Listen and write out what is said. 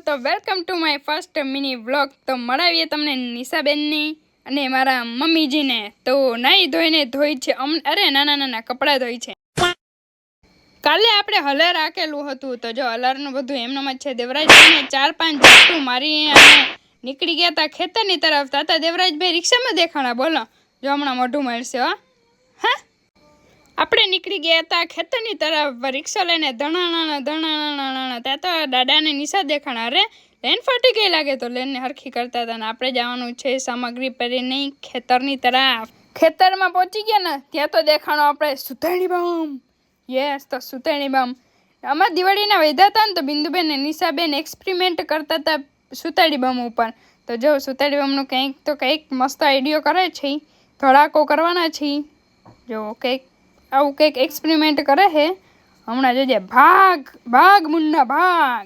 તો welcome to my first mini vlog. તો મળાવીએ તમને નિશાબેનની અને મારા મમ્મીજીને. તો નાઈ ધોઈને ધોઈ છે અરે નાના કપડાં ધોઈ છે. કાલે આપણે હલર રાખેલું હતું તો જો હલરનું બધું એમનામ જ છે. દેવરાજભાઈને 4-5 ઝાપટું મારી અને નીકળી ગયા હતા ખેતરની તરફ. તાતા દેવરાજભાઈ રિક્ષામાં દેખાણા. બોલો, જો હમણાં મોઢું મળશે. હા, આપણે નીકળી ગયા હતા ખેતરની તરફ રિક્ષા લઈને. ધણાણા ત્યાં તો દાદાને નિશા દેખાણા. અરે લેન ફાટી ગઈ લાગે તો લેનને હરખી કરતા હતા. ને આપણે જવાનું છે સામગ્રી પહેરીને ખેતરની તરફ. ખેતરમાં પહોંચી ગયા ને ત્યાં તો દેખાણો આપણે સુતાણી બમ. યસ, તો સુતાણી બમ. અમારા દિવાળીના વૈધા હતા ને તો બિંદુબેન ને નિશાબેન એક્સપેરિમેન્ટ કરતા હતા સુતાડી બમ ઉપર. તો જો સુતાડી બમનું કંઈક મસ્ત આઈડિયો કરે છે. ધડાકો કરવાના છે. જો આવું કંઈક એક્સપેરિમેન્ટ કરે છે. હમણાં જોજે. ભાગ મુન્ના ભાગ.